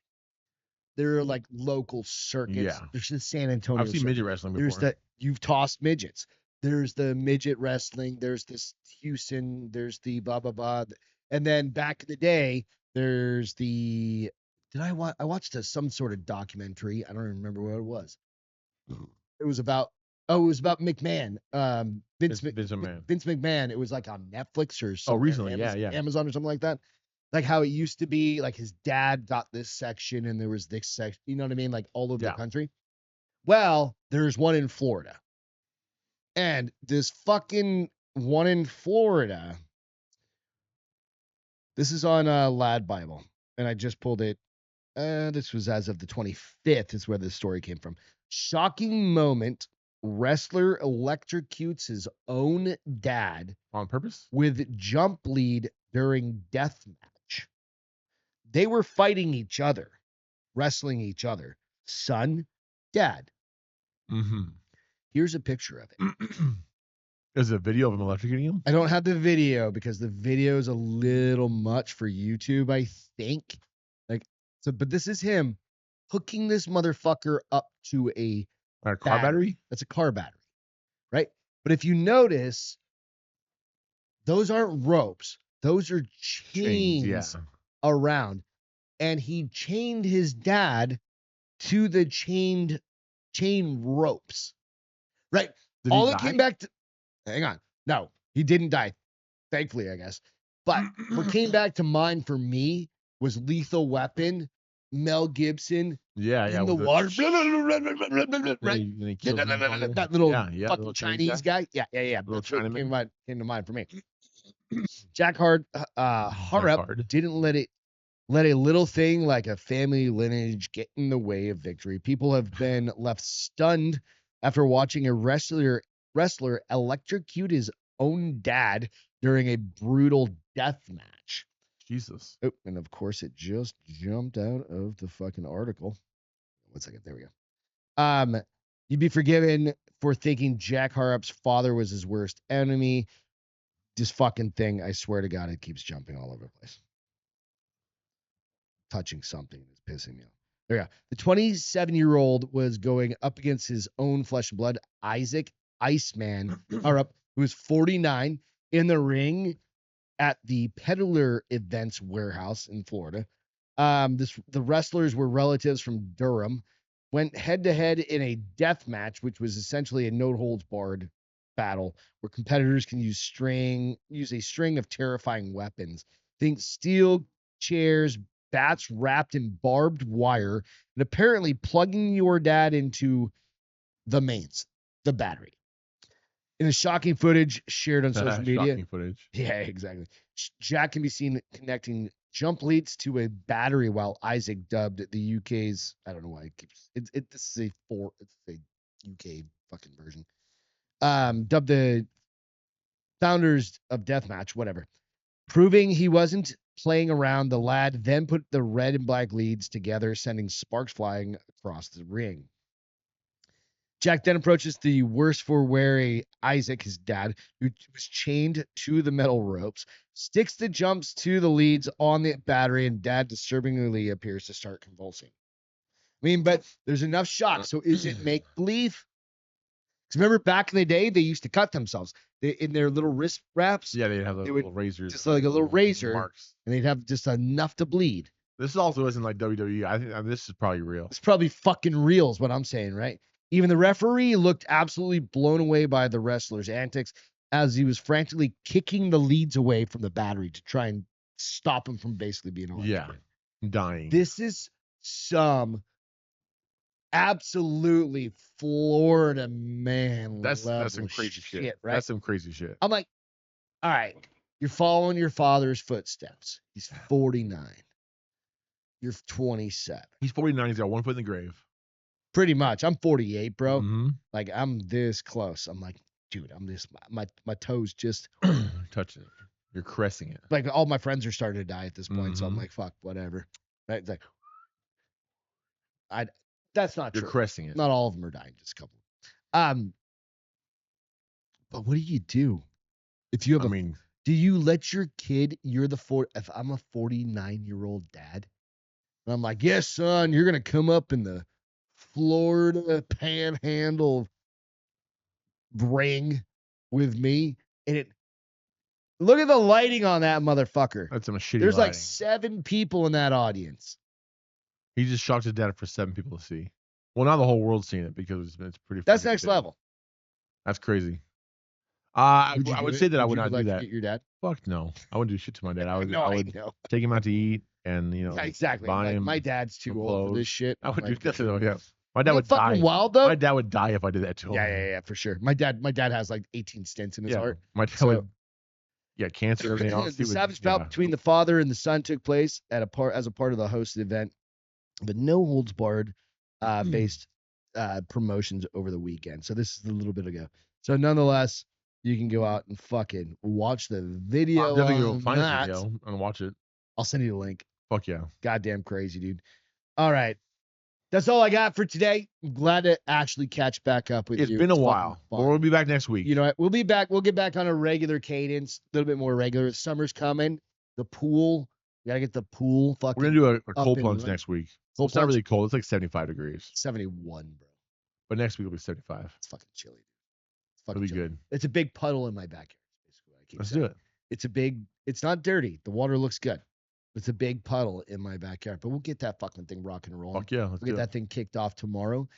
There are like local circuits. Yeah. There's the San Antonio. I've seen midget wrestling before. You've tossed midgets. There's the midget wrestling. There's this Houston. There's the blah blah blah. And then back in the day, there's the. I watched some sort of documentary. I don't even remember what it was. It was about McMahon. Vince McMahon. It was like on Netflix or something. Oh, recently, Amazon or something like that. Like how it used to be, like his dad got this section and there was this section, you know what I mean? Like all over the country. Well, there's one in Florida. And this fucking one in Florida This is on Lad Bible, and I just pulled it. This was as of the 25th is where this story came from. Shocking moment. Wrestler electrocutes his own dad On purpose? with jump lead during death match. They were fighting each other, wrestling each other. Son, dad. Mm-hmm. Here's a picture of it. Is it a video of him electrocuting him? I don't have the video because the video is a little much for YouTube, I think. But this is him hooking this motherfucker up to a car battery? That's a car battery, right? But if you notice, those aren't ropes. Those are chains around. And he chained his dad to the chain ropes, right? Did All he it die? came back to, hang on. No, he didn't die. Thankfully, I guess. But what came back to mind for me was Lethal Weapon, Mel Gibson in the water. That little fucking Chinese guy. Yeah. That's what came to mind for me. Jack Harrop didn't let a little thing like a family lineage get in the way of victory. People have been left stunned after watching a wrestler electrocute his own dad during a brutal death match. Jesus. Oh, and of course, it just jumped out of the fucking article. 1 second. There we go. You'd be forgiven for thinking Jack Harrop's father was his worst enemy. This fucking thing, I swear to God, it keeps jumping all over the place. Touching something is pissing me off. There we go. The 27-year-old was going up against his own flesh and blood, Isaac Iceman Harrop, who was 49, in the ring at the Peddler Events Warehouse in Florida. The wrestlers were relatives from Durham, went head-to-head in a death match, which was essentially a no-holds-barred battle where competitors can use a string of terrifying weapons. Think steel chairs, bats wrapped in barbed wire, and apparently plugging your dad into the battery. In the shocking footage shared on social media. Shocking footage. Yeah, exactly. Jack can be seen connecting jump leads to a battery while Isaac dubbed the UK's, I don't know why it keeps this is a UK fucking version. Dubbed the founders of Deathmatch, whatever. Proving he wasn't playing around, the lad then put the red and black leads together, sending sparks flying across the ring. Jack then approaches the worse for wear Isaac, his dad, who was chained to the metal ropes, sticks the jumps to the leads on the battery, and dad disturbingly appears to start convulsing. I mean, but there's enough shots, so is it make-believe? Because remember back in the day, they used to cut themselves in their little wrist wraps. Yeah, they'd have little razors. Just like a little razor, marks. And they'd have just enough to bleed. This also isn't like WWE. I think this is probably real. It's probably fucking real is what I'm saying, right? Even the referee looked absolutely blown away by the wrestler's antics as he was frantically kicking the leads away from the battery to try and stop him from basically being electrocuted. Yeah, dying. This is some absolutely Florida man. That's some crazy shit, right? That's some crazy shit. I'm like, all right, you're following your father's footsteps. He's 49. You're 27. He's 49. He's got one foot in the grave. Pretty much. I'm 48, bro. Mm-hmm. Like, I'm this close. I'm like, dude, I'm this, my toes just touching it. You're caressing it. Like, all my friends are starting to die at this point, so I'm like, fuck, whatever. Right? It's like, that's not true. You're caressing it. Not all of them are dying, just a couple. But what do you do if you have do you let your kid, if I'm a 49-year-old dad, and I'm like, yes, son, you're going to come up in the Florida Panhandle ring with me, and look at the lighting on that motherfucker. That's some shitty There's lighting. Like 7 people in that audience. He just shocked his dad for 7 people to see. Well, now the whole world's seeing it because it's pretty. That's next level. That's crazy. I would say that I would not do that. To get your dad? Fuck no. I wouldn't do shit to my dad. I would take him out to eat and exactly. buy him. My dad's too old for this shit. I would do nothing though. Yeah. My dad would die. Wild though. My dad would die if I did that to him. Yeah, for sure. My dad has like 18 stents in his heart. My dad would. Yeah, cancer. Everything else. The savage bout between the father and the son took place as a part of the hosted event, but no holds barred based promotions over the weekend. So this is a little bit ago. So nonetheless, you can go out and fucking watch the video. I'm definitely gonna find the video and watch it. I'll send you the link. Fuck yeah. Goddamn crazy, dude. All right. That's all I got for today. I'm glad to actually catch back up with you. It's been a while. We'll be back next week. You know what? We'll be back. We'll get back on a regular cadence, a little bit more regular. Summer's coming. The pool. We gotta get the pool fucking. We're gonna do a cold plunge next week. It's not really cold. It's like 75 degrees. 71, bro. But next week will be 75. It's fucking chilly. It'll be good. It's a big puddle in my backyard. Let's do it. It's not dirty. The water looks good. It's a big puddle in my backyard, but we'll get that fucking thing rocking and rolling. Fuck yeah. We'll get that thing kicked off tomorrow.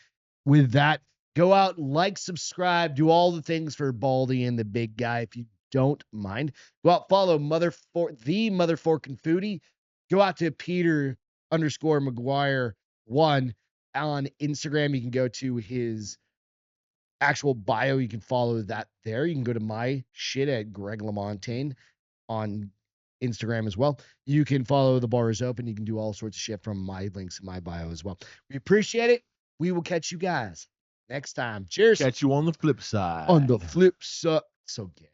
With that, go out, like, subscribe, do all the things for Baldy and the big guy if you don't mind. Go out, follow the Motherforkin Foodie. Go out to Peter_McGuire1 on Instagram. You can go to his actual bio. You can follow that there. You can go to my shit at Greg LaMontagne on Instagram as well. You can follow The Bar Is Open. You can do all sorts of shit from my links in my bio as well. We appreciate it. We will catch you guys next time. Cheers. Catch you on the flip side. On the flip side. So gay.